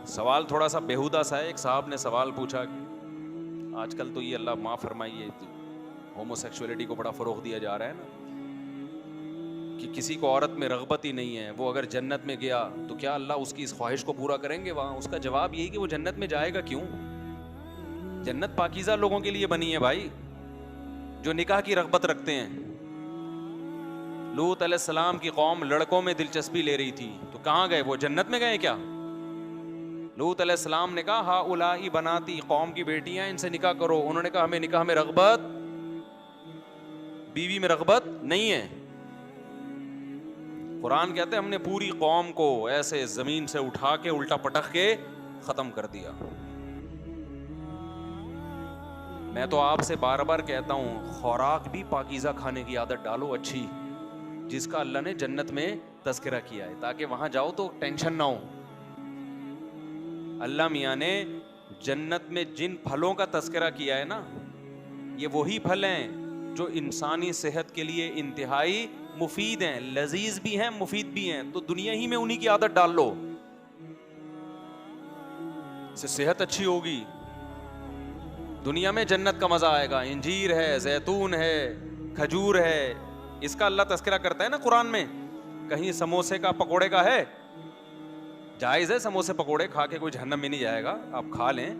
سوال تھوڑا سا بیہودہ سا ہے. ایک صاحب نے سوال پوچھا, آج کل تو یہ اللہ معاف فرمائیے ہومو سیکشولیٹی کو بڑا فروغ دیا جا رہا ہے نا, کہ کسی کو عورت میں رغبت ہی نہیں ہے, وہ اگر جنت میں گیا تو کیا اللہ اس کی اس خواہش کو پورا کریں گے وہاں؟ اس کا جواب یہی کہ وہ جنت میں جائے گا کیوں؟ جنت پاکیزہ لوگوں کے لیے بنی ہے بھائی, جو نکاح کی رغبت رکھتے ہیں. لوط علیہ السلام کی قوم لڑکوں میں دلچسپی لے رہی تھی, تو کہاں گئے وہ؟ جنت میں گئے کیا؟ لوط علیہ السلام نے کہا ہا اولائی بناتی, قوم کی بیٹیاں, ان سے نکاح کرو. انہوں نے کہا ہمیں نکاح میں رغبت, بیوی میں رغبت نہیں ہے. قرآن کہتے ہیں ہم نے پوری قوم کو ایسے زمین سے اٹھا کے الٹا پٹک کے ختم کر دیا. میں تو آپ سے بار بار کہتا ہوں, خوراک بھی پاکیزہ کھانے کی عادت ڈالو اچھی, جس کا اللہ نے جنت میں تذکرہ کیا ہے, تاکہ وہاں جاؤ تو ٹینشن نہ ہو. اللہ میاں نے جنت میں جن پھلوں کا تذکرہ کیا ہے نا, یہ وہی پھل ہیں جو انسانی صحت کے لیے انتہائی مفید ہیں, لذیذ بھی ہیں مفید بھی ہیں. تو دنیا ہی میں انہی کی عادت ڈال لو, اس سے صحت اچھی ہوگی, دنیا میں جنت کا مزہ آئے گا. انجیر ہے, زیتون ہے, کھجور ہے, اس کا اللہ تذکرہ کرتا ہے نا قرآن میں. کہیں سموسے کا پکوڑے کا ہے؟ جائز ہے سموسے پکوڑے کھا کے کوئی جہنم میں نہیں جائے گا, آپ کھا لیں.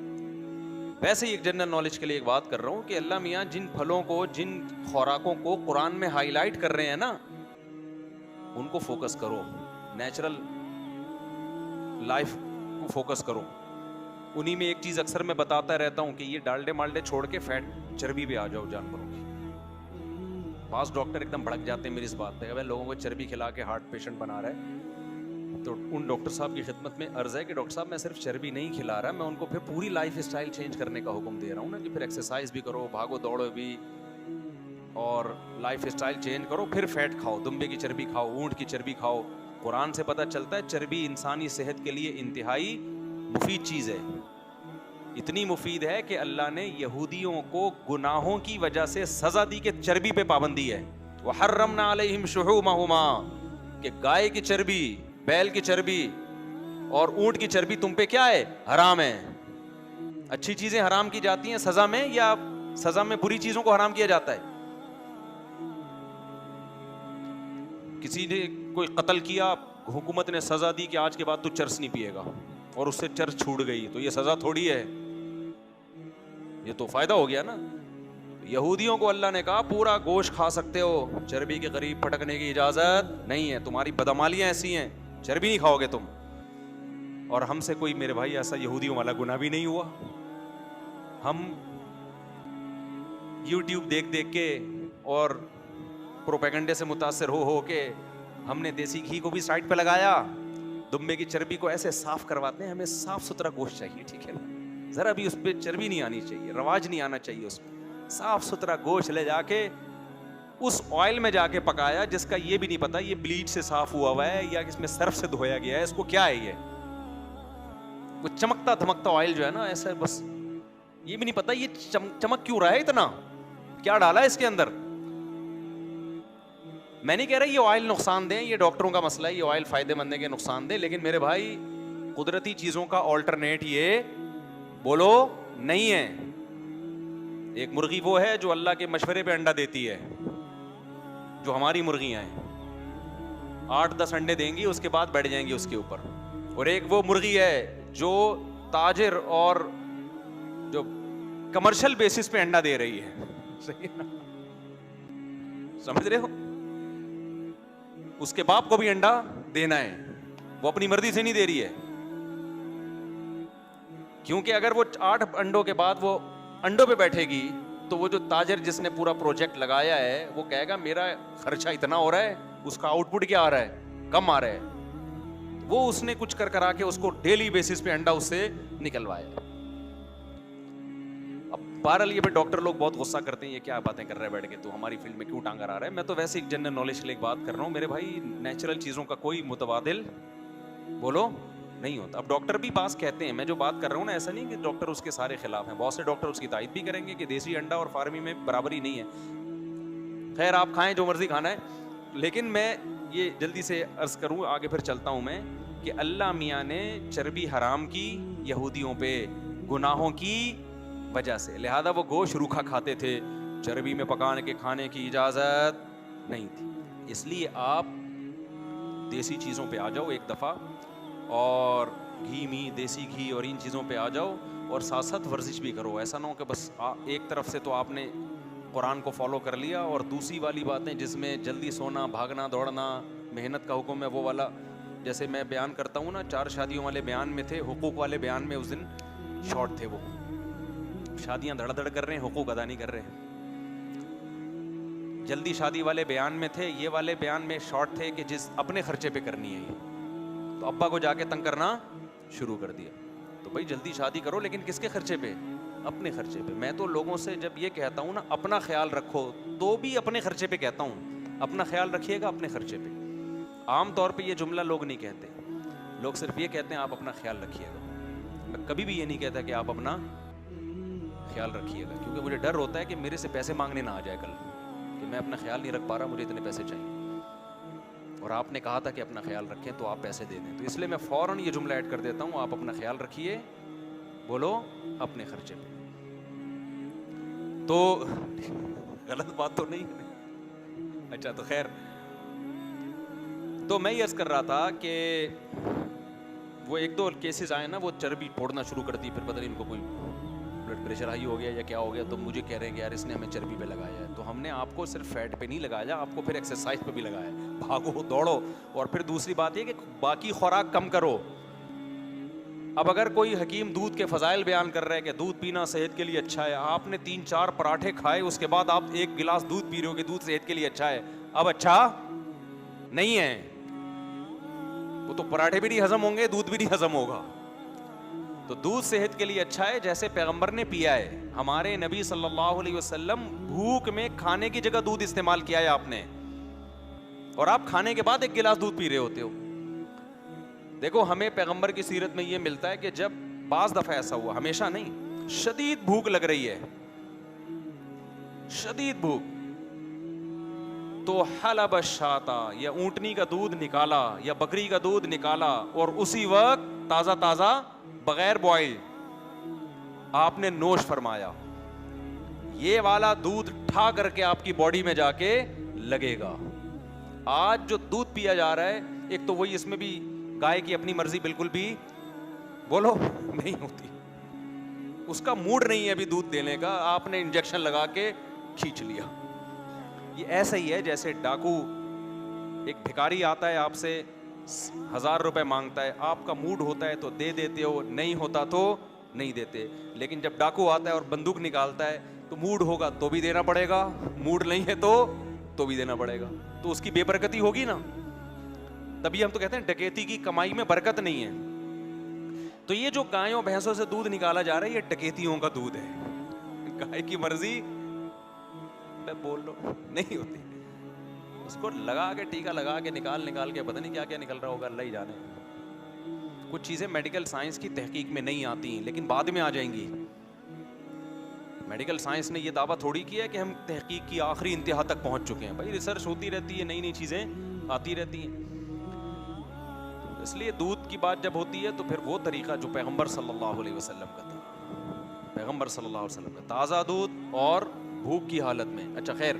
ویسے ہی ایک جنرل نالج کے لیے ایک بات کر رہا ہوں کہ اللہ میاں جن پھلوں کو, جن خوراکوں کو قرآن میں ہائی لائٹ کر رہے ہیں نا, ان کو فوکس کرو, نیچرل لائف کو فوکس کرو. انہی میں ایک چیز اکثر میں بتاتا رہتا ہوں کہ یہ ڈالڈے مالڈے چھوڑ کے فیٹ چربی پہ آ جاؤ جانوروں کی. بعض ڈاکٹر ایک دم بھڑک جاتے ہیں میری اس بات پہ, اگر لوگوں کو چربی کھلا کے ہارٹ پیشنٹ بنا رہا ہے. تو ان ڈاکٹر صاحب کی خدمت میں عرض ہے کہ ڈاکٹر صاحب میں صرف چربی نہیں کھلا رہا, میں ان کو پھر پوری لائف اسٹائل چینج کرنے کا حکم دے رہا ہوں نا, کہ پھر ایکسرسائز بھی کرو, بھاگو دوڑو بھی, اور لائف اسٹائل چینج کرو, پھر فیٹ کھاؤ, دمبے کی چربی کھاؤ, اونٹ کی چربی کھاؤ. قرآن سے پتہ چلتا ہے چربی انسانی صحت کے لیے انتہائی مفید چیز ہے. اتنی مفید ہے کہ اللہ نے یہودیوں کو گناہوں کی وجہ سے سزا دی کہ چربی پہ پابندی ہے. وحرمنا علیہم شحومہما, کہ گائے کی چربی, بیل کی چربی اور اونٹ کی چربی تم پہ کیا ہے؟ حرام ہے. اچھی چیزیں حرام کی جاتی ہیں سزا میں, یا سزا میں بری چیزوں کو حرام کیا جاتا ہے؟ کسی نے کوئی قتل کیا, حکومت نے سزا دی کہ آج کے بعد تو چرس نہیں پیے گا, اور اس سے چرس چھوٹ گئی, تو یہ سزا تھوڑی ہے, یہ تو فائدہ ہو گیا نا. یہودیوں کو اللہ نے کہا پورا گوشت کھا سکتے ہو, چربی کے قریب پھٹکنے کی اجازت نہیں ہے, تمہاری بدعمالیاں ایسی ہیں, چربی نہیں کھاؤ گے تم. اور ہم سے کوئی میرے بھائی ایسا یہودیوں والا گناہ بھی نہیں ہوا. ہم یوٹیوب دیکھ دیکھ کے اور پروپیگنڈے سے متاثر ہو کے ہم نے دیسی گھی کو بھی سائڈ پہ لگایا, دمبے کی چربی کو ایسے صاف کرواتے ہیں. ہمیں صاف ستھرا گوشت چاہیے, ٹھیک ہے نا, ذرا بھی اس پہ چربی نہیں آنی چاہیے, رواج نہیں آنا چاہیے اس پہ. صاف ستھرا گوشت لے جا کے اس آئل میں جا کے پکایا جس کا یہ بھی نہیں پتا یہ بلیچ سے صاف ہوا ہے یا اس میں سرف سے دھویا گیا ہے, اس کو کیا ہے یہ, وہ چمکتا دھمکتا آئل جو ہے نا ایسا, بس یہ بھی نہیں پتا یہ چمک کیوں رہا ہے اتنا, کیا ڈالا ہے اس کے اندر. میں نہیں کہہ رہا یہ آئل نقصان دیں, یہ ڈاکٹروں کا مسئلہ ہے, یہ آئل فائدے مند ہے کہ نقصان دے, لیکن میرے بھائی قدرتی چیزوں کا آلٹرنیٹ یہ بولو نہیں ہے. ایک مرغی وہ ہے جو اللہ کے مشورے پہ انڈا دیتی ہے, جو ہماری مرغیاں ہیں 8-10 انڈے دیں گی, اس کے بعد بیٹھ جائیں گی اس کے اوپر. اور ایک وہ مرغی ہے جو تاجر اور جو کمرشل بیسس پہ انڈا دے رہی ہے, سمجھ رہے ہو, اس کے باپ کو بھی انڈا دینا ہے, وہ اپنی مرضی سے نہیں دے رہی ہے. کیونکہ اگر وہ 8 انڈوں کے بعد وہ انڈوں پہ بیٹھے گی تو وہ جو تاجر جس نے پورا پروجیکٹ لگایا ہے وہ کہے گا میرا خرچہ اتنا ہو رہا ہے, اس کا آؤٹ پٹ کیا آ رہا ہے, کم آ رہا ہے. وہ اس نے کچھ کرا کے اس کو ڈیلی بیسس پہ انڈا اس سے نکلوایا. اب بہرحال یہ پہ ڈاکٹر لوگ بہت غصہ کرتے ہیں, یہ کیا باتیں کر رہے ہیں بیٹھ کے, تو ہماری فیلڈ میں کیوں ٹانگ آ رہا ہے. میں تو ویسے ایک جنرل نالج کے لیے ایک بات کر رہا ہوں میرے بھائی, نیچرل چیزوں کا کوئی متبادل بولو نہیں ہوتا. اب ڈاکٹر بھی بعض کہتے ہیں, میں جو بات کر رہا ہوں نا ایسا نہیں کہ ڈاکٹر اس کے سارے خلاف ہیں, بہت سے ڈاکٹر اس کی تائید بھی کریں گے کہ دیسی انڈا اور فارمی میں برابری نہیں ہے. خیر آپ کھائیں جو مرضی کھانا ہے, لیکن میں یہ جلدی سے عرض کروں, آگے پھر چلتا ہوں میں, کہ اللہ میاں نے چربی حرام کی یہودیوں پہ گناہوں کی وجہ سے, لہذا وہ گوشت روکھا کھاتے تھے, چربی میں پکانے کے کھانے کی اجازت نہیں تھی. اس لیے آپ دیسی چیزوں پہ آ جاؤ ایک دفعہ, اور گھی می دیسی گھی اور ان چیزوں پہ آ جاؤ, اور ساتھ ساتھ ورزش بھی کرو. ایسا نہ ہو کہ بس ایک طرف سے تو آپ نے قرآن کو فالو کر لیا, اور دوسری والی باتیں جس میں جلدی سونا, بھاگنا دوڑنا, محنت کا حکم ہے, وہ والا. جیسے میں بیان کرتا ہوں نا, 4 شادیوں والے بیان میں تھے, حقوق والے بیان میں اس دن شارٹ تھے. وہ شادیاں دھڑ دھڑ کر رہے ہیں, حقوق ادا نہیں کر رہے ہیں. جلدی شادی والے بیان میں تھے, یہ والے بیان میں شارٹ تھے کہ جس اپنے خرچے پہ کرنی ہے یہ, تو ابا کو جا کے تنگ کرنا شروع کر دیا. تو بھائی جلدی شادی کرو, لیکن کس کے خرچے پہ؟ اپنے خرچے پہ. میں تو لوگوں سے جب یہ کہتا ہوں نا اپنا خیال رکھو, تو بھی اپنے خرچے پہ کہتا ہوں, اپنا خیال رکھیے گا اپنے خرچے پہ. عام طور پہ یہ جملہ لوگ نہیں کہتے, لوگ صرف یہ کہتے ہیں آپ اپنا خیال رکھیے گا. میں کبھی بھی یہ نہیں کہتا کہ آپ اپنا خیال رکھیے گا, کیونکہ مجھے ڈر ہوتا ہے کہ میرے سے پیسے مانگنے نہ آ جائے کل, کہ میں اپنا خیال نہیں رکھ پا رہا, مجھے اتنے پیسے چاہیے, اور آپ نے کہا تھا کہ اپنا خیال رکھیں تو آپ پیسے دے دیں. تو اس لیے میں فوراً یہ جملہ ایڈ کر دیتا ہوں, آپ اپنا خیال رکھیے, بولو اپنے خرچے پہ. تو غلط بات تو نہیں ہے؟ اچھا تو خیر, تو میں یہ عرض کر رہا تھا کہ وہ 1-2 کیسز آئے نا, وہ چربی پھوڑنا شروع کر دی, پھر پتہ نہیں ان کو کوئی بلڈ پریشر ہائی ہو گیا یا کیا ہو گیا, تو مجھے کہہ رہے ہیں کہ یار اس نے ہمیں چربی پہ لگایا ہے. تو ہم نے آپ کو صرف فیٹ پہ نہیں لگایا, آپ کو پھر ایکسرسائز پہ بھی لگایا, بھاگو دوڑو, اور پھر دوسری بات یہ کہ باقی خوراک کم کرو. اب اگر کوئی حکیم دودھ کے فضائل بیان کر رہا ہے کہ دودھ پینا صحت کے لیے اچھا ہے, آپ نے 3-4 پراٹھے کھائے, اس کے بعد آپ 1 گلاس دودھ پی رہے ہو کہ دودھ صحت کے لیے اچھا ہے, اب اچھا نہیں ہے. وہ تو پراٹھے بھی نہیں ہضم ہوں گے, دودھ بھی نہیں ہضم ہوگا. تو دودھ صحت کے لیے اچھا ہے جیسے پیغمبر نے پیا ہے. ہمارے نبی صلی اللہ علیہ وسلم بھوک میں کھانے کی جگہ دودھ استعمال کیا ہے آپ نے, اور آپ کھانے کے بعد 1 گلاس دودھ پی رہے ہوتے ہو. دیکھو ہمیں پیغمبر کی سیرت میں یہ ملتا ہے کہ جب بعض دفعہ ایسا ہوا, ہمیشہ نہیں, شدید بھوک لگ رہی ہے, شدید بھوک, تو حلب الشاتا, یا اونٹنی کا دودھ نکالا یا بکری کا دودھ نکالا, اور اسی وقت تازہ تازہ بغیر بوائل آپ نے نوش فرمایا. یہ والا دودھ ٹھا کر کے آپ کی باڈی میں جا کے لگے گا. آج جو دودھ پیا جا رہا ہے, ایک تو وہی, اس میں بھی گائے کی اپنی مرضی بالکل بھی بولو نہیں ہوتی, اس کا موڈ نہیں ہے ابھی دودھ دینے کا, آپ نے انجیکشن لگا کے کھینچ لیا. یہ ایسا ہی ہے جیسے ڈاکو, ایک بھکاری آتا ہے آپ سے 1000 روپے مانگتا ہے, آپ کا موڈ ہوتا ہے تو دے دیتے ہو, نہیں ہوتا تو نہیں دیتے. لیکن جب ڈاکو آتا ہے اور بندوق نکالتا ہے تو موڈ ہوگا تو بھی دینا پڑے گا, موڈ نہیں ہے تو بھی دینا پڑے گا. تو اس کی بے برکتی ہوگی نا. تبھی ہم تو کہتے ہیں ڈکیتی کی کمائی میں برکت نہیں ہے. تو یہ جو گایوں بھینسوں سے دودھ نکالا جا رہا ہے, یہ ڈکیتیوں کا دودھ ہے. گائے کی مرضی میں بول لو نہیں ہوتی, اس کو لگا کے ٹیکا لگا کے نکال کے پتہ نہیں کیا کیا نکل رہا ہوگا, اللہ ہی جانے. کچھ چیزیں میڈیکل سائنس کی تحقیق میں نہیں آتی لیکن بعد میں آ جائیں گی. میڈیکل سائنس نے یہ دعویٰ تھوڑی کیا ہے کہ ہم تحقیق کی آخری انتہا تک پہنچ چکے ہیں. بھائی ریسرچ ہوتی رہتی ہے, نئی نئی چیزیں آتی رہتی ہیں. اس لیے دودھ کی بات جب ہوتی ہے تو پھر وہ طریقہ جو پیغمبر صلی اللہ علیہ وسلم کا تھا, پیغمبر صلی اللہ علیہ وسلم کا تازہ دودھ اور بھوک کی حالت میں. اچھا خیر,